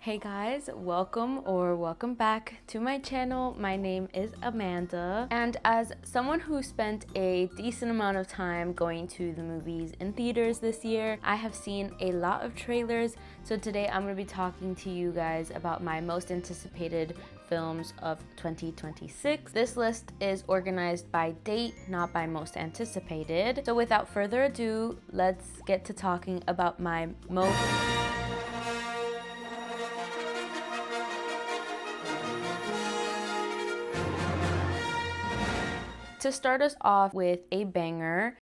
Hey guys, welcome back to my channel. My name is Amanda, and as someone who spent a decent amount of time going to the movies in theaters this year, I have seen a lot of trailers. So today I'm going to be talking to you guys about my most anticipated films of 2026. This list is organized by date, not by most anticipated. So without further ado, let's get to talking about my most To start us off with a banger,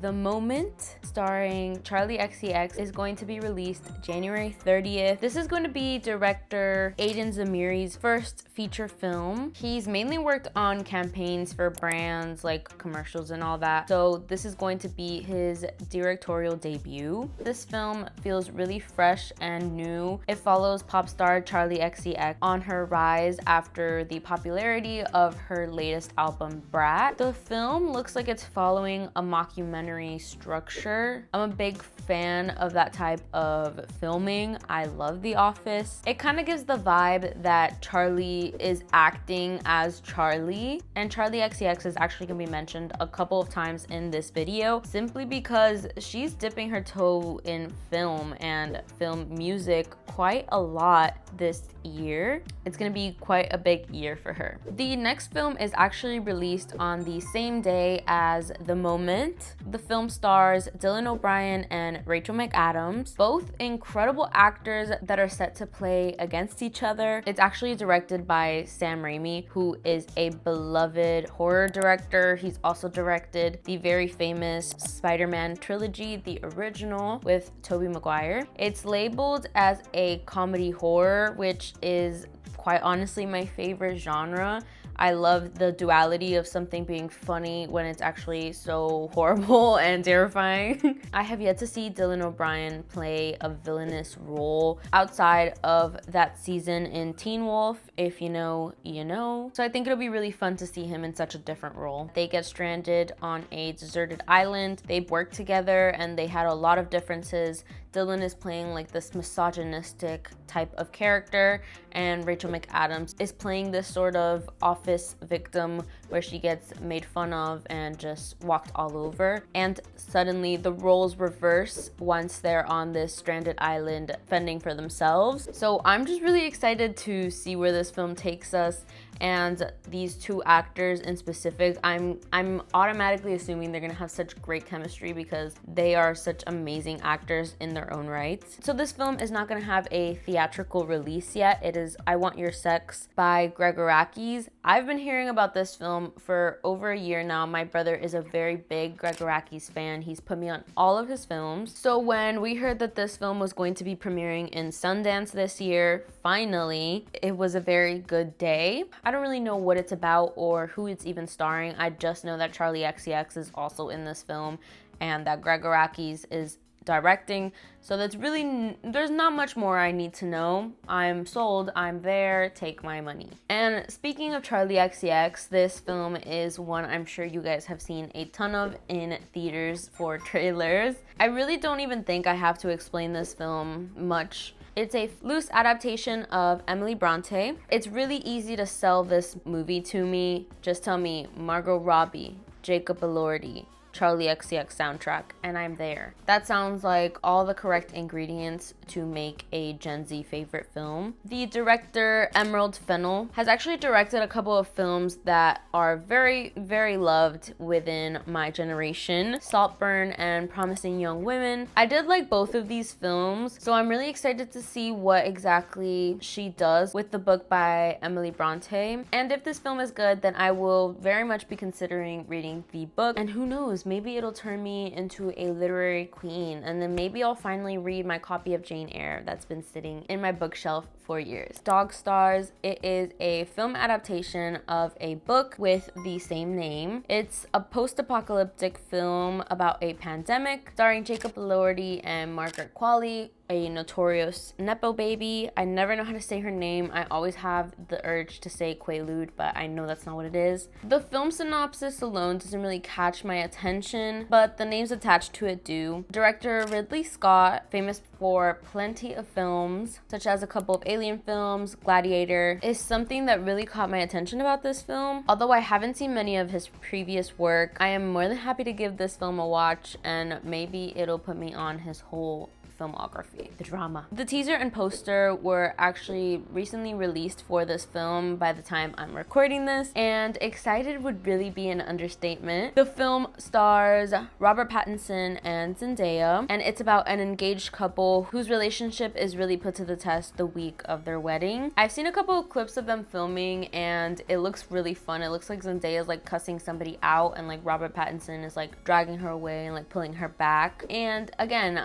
The Moment, starring Charlie XCX, is going to be released January 30th. This is going to be director Aiden Zamiri's first feature film. He's mainly worked on campaigns for brands like commercials and all that, so this is going to be his directorial debut. This film feels really fresh and new. It follows pop star Charlie XCX on her rise after the popularity of her latest album, Brat. The film looks like it's following a mockumentary structure. I'm a big fan of that type of filming. I love The Office. It kind of gives the vibe that Charlie is acting as Charlie, and Charlie XCX is actually going to be mentioned a couple of times in this video simply because she's dipping her toe in film and film music quite a lot this year. It's going to be quite a big year for her. The next film is actually released on the same day as The Moment. The film stars Dylan O'Brien and Rachel McAdams, both incredible actors that are set to play against each other. It's actually directed by Sam Raimi, who is a beloved horror director. He's also directed the very famous Spider-Man trilogy, the original with Tobey Maguire. It's labeled as a comedy horror, which is quite honestly my favorite genre. I love the duality of something being funny when it's actually so horrible and terrifying. I have yet to see Dylan O'Brien play a villainous role outside of that season in Teen Wolf. If you know, you know. So I think it'll be really fun to see him in such a different role. They get stranded on a deserted island. They work together and they had a lot of differences. Dylan is playing like this misogynistic type of character, and Rachel McAdams is playing this sort of office victim where she gets made fun of and just walked all over. And suddenly the roles reverse once they're on this stranded island fending for themselves. So I'm just really excited to see where this film takes us. And these two actors in specific, I'm automatically assuming they're gonna have such great chemistry because they are such amazing actors in their own rights. So this film is not gonna have a theatrical release yet. It is I Want Your Sex by Gregorakis. I've been hearing about this film for over a year now. My brother is a very big Gregorakis fan. He's put me on all of his films. So when we heard that this film was going to be premiering in Sundance this year, finally, it was a very good day. I don't really know what it's about or who it's even starring. I just know that Charlie XCX is also in this film and that Gregorakis is directing. So that's really, there's not much more I need to know. I'm sold, I'm there, take my money. And speaking of Charlie XCX, this film is one I'm sure you guys have seen a ton of in theaters for trailers. I really don't even think I have to explain this film much. It's a loose adaptation of Emily Bronte. It's really easy to sell this movie to me. Just tell me Margot Robbie, Jacob Elordi, Charlie XCX soundtrack, and I'm there. That sounds like all the correct ingredients to make a Gen Z favorite film. The director, Emerald Fennell, has actually directed a couple of films that are very, very loved within my generation. Saltburn and Promising Young Women. I did like both of these films, so I'm really excited to see what exactly she does with the book by Emily Bronte. And if this film is good, then I will very much be considering reading the book. And who knows, maybe it'll turn me into a literary queen, and then maybe I'll finally read my copy of Jane Eyre that's been sitting in my bookshelf for years. Dog Stars, it is a film adaptation of a book with the same name. It's a post-apocalyptic film about a pandemic starring Jacob Elordi and Margaret Qualley, a notorious Nepo baby. I never know how to say her name. I always have the urge to say Quaalude, but I know that's not what it is. The film synopsis alone doesn't really catch my attention, but the names attached to it do. Director Ridley Scott, famous for plenty of films, such as a couple of Alien films, Gladiator, is something that really caught my attention about this film. Although I haven't seen many of his previous work, I am more than happy to give this film a watch, and maybe it'll put me on his whole filmography, the drama. The teaser and poster were actually recently released for this film by the time I'm recording this, and excited would really be an understatement. The film stars Robert Pattinson and Zendaya, and it's about an engaged couple whose relationship is really put to the test the week of their wedding. I've seen a couple of clips of them filming, and it looks really fun. It looks like Zendaya's like cussing somebody out, and like Robert Pattinson is like dragging her away and like pulling her back. And again,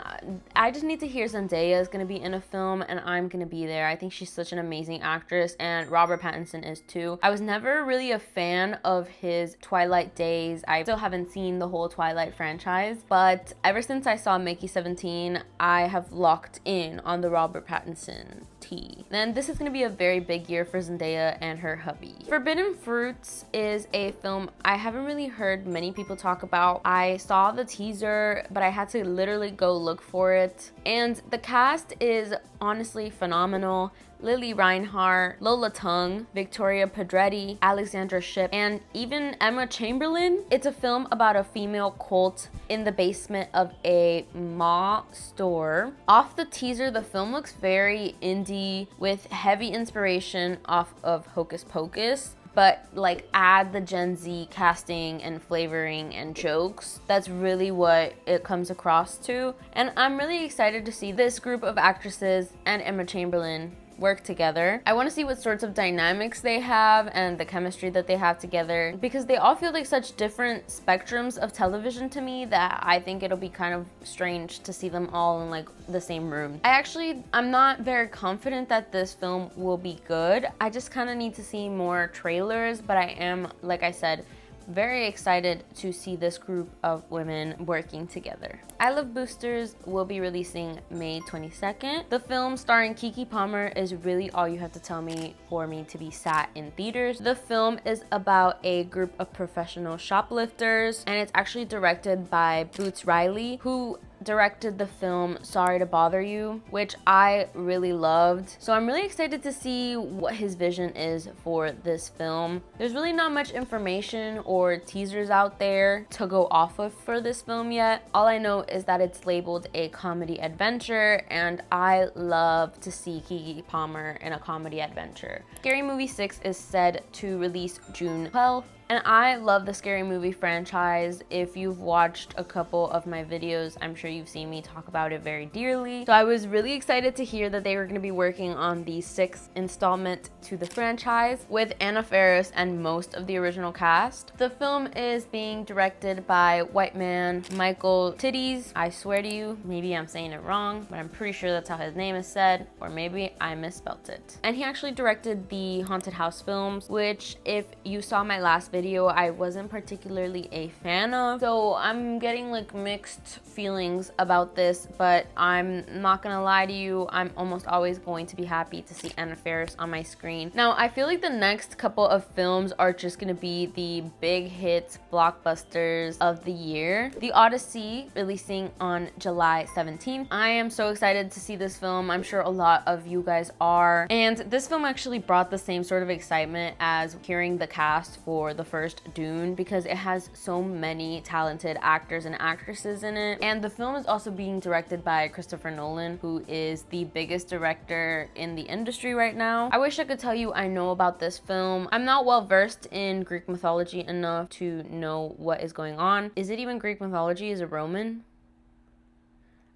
I just need to hear Zendaya is going to be in a film, and I'm going to be there. I think she's such an amazing actress, and Robert Pattinson is too. I was never really a fan of his Twilight days. I still haven't seen the whole Twilight franchise, but ever since I saw Mickey 17, I have locked in on the Robert Pattinson tea. Then this is going to be a very big year for Zendaya and her hubby. Forbidden Fruits is a film I haven't really heard many people talk about. I saw the teaser, but I had to literally go look for it. And the cast is honestly phenomenal. Lily Reinhart, Lola Tung, Victoria Pedretti, Alexandra Shipp, and even Emma Chamberlain. It's a film about a female cult in the basement of a mall store. Off the teaser, the film looks very indie with heavy inspiration off of Hocus Pocus, but like add the Gen Z casting and flavoring and jokes. That's really what it comes across to. And I'm really excited to see this group of actresses and Emma Chamberlain work together. I want to see what sorts of dynamics they have and the chemistry that they have together, because they all feel like such different spectrums of television to me that I think it'll be kind of strange to see them all in like the same room. I'm not very confident that this film will be good. I just kind of need to see more trailers, but I am, like I said, very excited to see this group of women working together. I Love Boosters will be releasing May 22nd. The film starring Keke Palmer is really all you have to tell me for me to be sat in theaters. The film is about a group of professional shoplifters, and it's actually directed by Boots Riley, who directed the film Sorry to Bother You, which I really loved. So I'm really excited to see what his vision is for this film. There's really not much information or teasers out there to go off of for this film yet. All I know is that it's labeled a comedy adventure, and I love to see Keke Palmer in a comedy adventure. Scary Movie 6 is said to release June 12th. And I love the Scary Movie franchise. If you've watched a couple of my videos, I'm sure you've seen me talk about it very dearly. So I was really excited to hear that they were going to be working on the 6th installment to the franchise with Anna Faris and most of the original cast. The film is being directed by white man Michael Titties. I swear to you, maybe I'm saying it wrong, but I'm pretty sure that's how his name is said, or maybe I misspelt it. And he actually directed the Haunted House films, which if you saw my last video, I wasn't particularly a fan of. So I'm getting like mixed feelings about this, but I'm not gonna lie to you, I'm almost always going to be happy to see Anna Faris on my screen. Now, I feel like the next couple of films are just gonna be the big hits, blockbusters of the year. The Odyssey releasing on July 17th. I am so excited to see this film. I'm sure a lot of you guys are. And this film actually brought the same sort of excitement as hearing the cast for the first Dune, because it has so many talented actors and actresses in it. And the film is also being directed by Christopher Nolan, who is the biggest director in the industry right now. I wish I could tell you I know about this film. I'm not well versed in Greek mythology enough to know what is going on. Is it even Greek mythology? Is it Roman?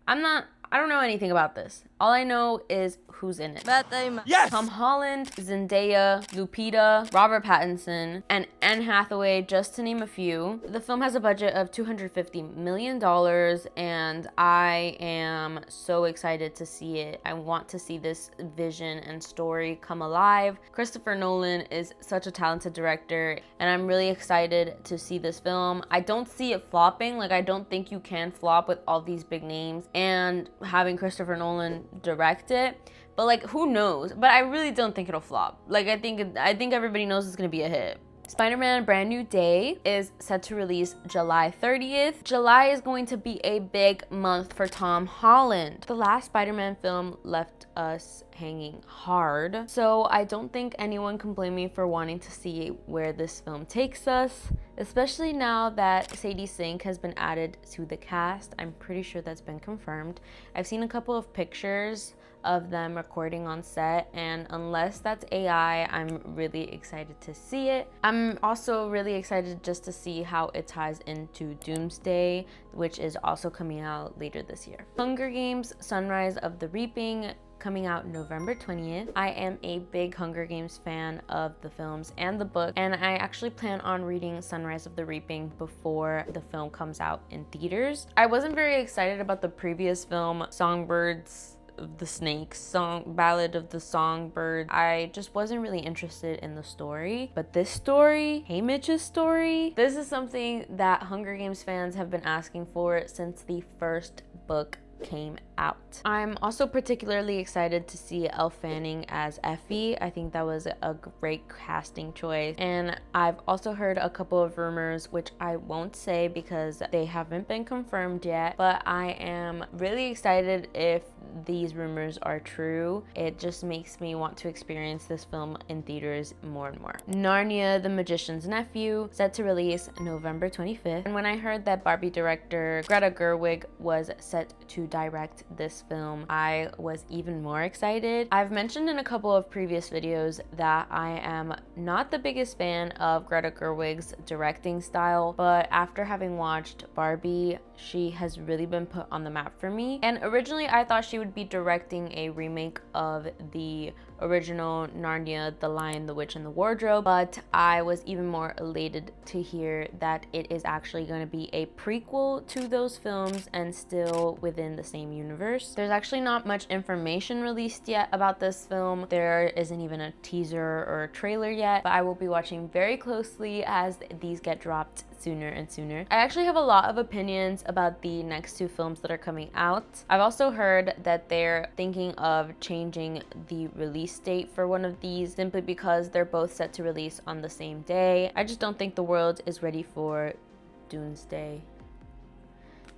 I don't know anything about this. All I know is who's in it. Yes! Tom Holland, Zendaya, Lupita, Robert Pattinson, and Anne Hathaway, just to name a few. The film has a budget of $250 million, and I am so excited to see it. I want to see this vision and story come alive. Christopher Nolan is such a talented director, and I'm really excited to see this film. I don't see it flopping. Like, I don't think you can flop with all these big names, and having Christopher Nolan direct it. But like, who knows? But I really don't think it'll flop. Like, I think everybody knows it's gonna be a hit. Spider-Man Brand New Day is set to release July 30th. July is going to be a big month for Tom Holland. The last Spider-Man film left us hanging hard, so I don't think anyone can blame me for wanting to see where this film takes us, especially now that Sadie Sink has been added to the cast. I'm pretty sure that's been confirmed. I've seen a couple of pictures of them recording on set, and unless that's AI, I'm really excited to see it. I'm also really excited just to see how it ties into Doomsday, which is also coming out later this year. Hunger Games: Sunrise of the Reaping, coming out November 20th. I am a big Hunger Games fan of the films and the book, and I actually plan on reading Sunrise of the Reaping before the film comes out in theaters. I wasn't very excited about the previous film, Songbirds of the Snakes, Ballad of the Songbird. I just wasn't really interested in the story. But this story, Haymitch's story, this is something that Hunger Games fans have been asking for since the first book came out. I'm also particularly excited to see Elle Fanning as Effie. I think that was a great casting choice. And I've also heard a couple of rumors, which I won't say because they haven't been confirmed yet, but I am really excited if these rumors are true. It just makes me want to experience this film in theaters more and more. Narnia, The Magician's Nephew, set to release November 25th. And when I heard that Barbie director Greta Gerwig was set to direct this film, I was even more excited. I've mentioned in a couple of previous videos that I am not the biggest fan of Greta Gerwig's directing style, but after having watched Barbie, she has really been put on the map for me. And originally I thought she would be directing a remake of the original Narnia, The Lion, the Witch, and the Wardrobe, but I was even more elated to hear that it is actually going to be a prequel to those films and still within the same universe. There's actually not much information released yet about this film. There isn't even a teaser or a trailer yet, but I will be watching very closely as these get dropped sooner and sooner. I actually have a lot of opinions about the next two films that are coming out. I've also heard that they're thinking of changing the release date for one of these simply because they're both set to release on the same day. I just don't think the world is ready for Doomsday.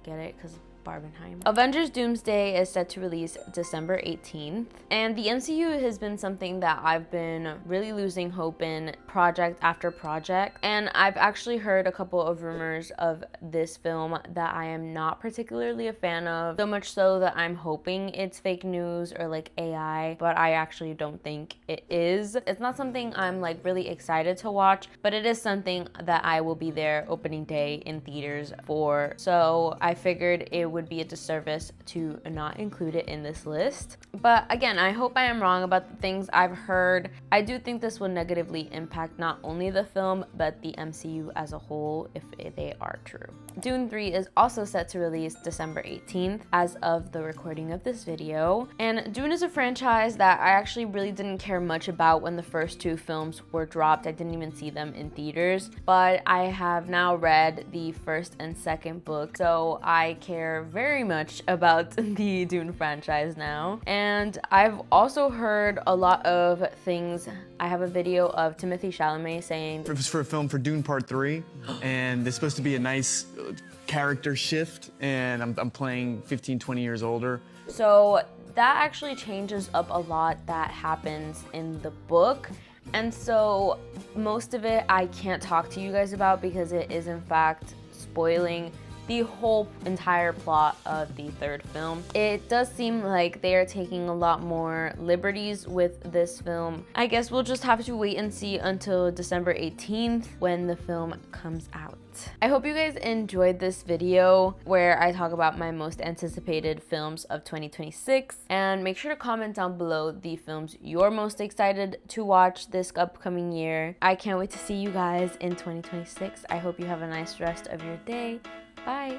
Get it? Because Barbenheimer. Avengers Doomsday is set to release December 18th, and the MCU has been something that I've been really losing hope in project after project, and I've actually heard a couple of rumors of this film that I am not particularly a fan of, so much so that I'm hoping it's fake news or like AI, but I actually don't think it is. It's not something I'm like really excited to watch, but it is something that I will be there opening day in theaters for, so I figured it would be a disservice to not include it in this list. But again, I hope I am wrong about the things I've heard. I do think this will negatively impact not only the film, but the MCU as a whole if they are true. Dune 3 is also set to release December 18th as of the recording of this video. And Dune is a franchise that I actually really didn't care much about when the first two films were dropped. I didn't even see them in theaters, but I have now read the first and second book, so I care very much about the Dune franchise now. And I've also heard a lot of things. I have a video of Timothée Chalamet saying it was for a film for Dune Part 3, and it's supposed to be a nice character shift, and I'm playing 15, 20 years older. So that actually changes up a lot that happens in the book. And so most of it I can't talk to you guys about because it is in fact spoiling the whole entire plot of the third film. It does seem like they are taking a lot more liberties with this film. I guess we'll just have to wait and see until December 18th when the film comes out. I hope you guys enjoyed this video where I talk about my most anticipated films of 2026, and make sure to comment down below the films you're most excited to watch this upcoming year. I can't wait to see you guys in 2026. I hope you have a nice rest of your day. Bye.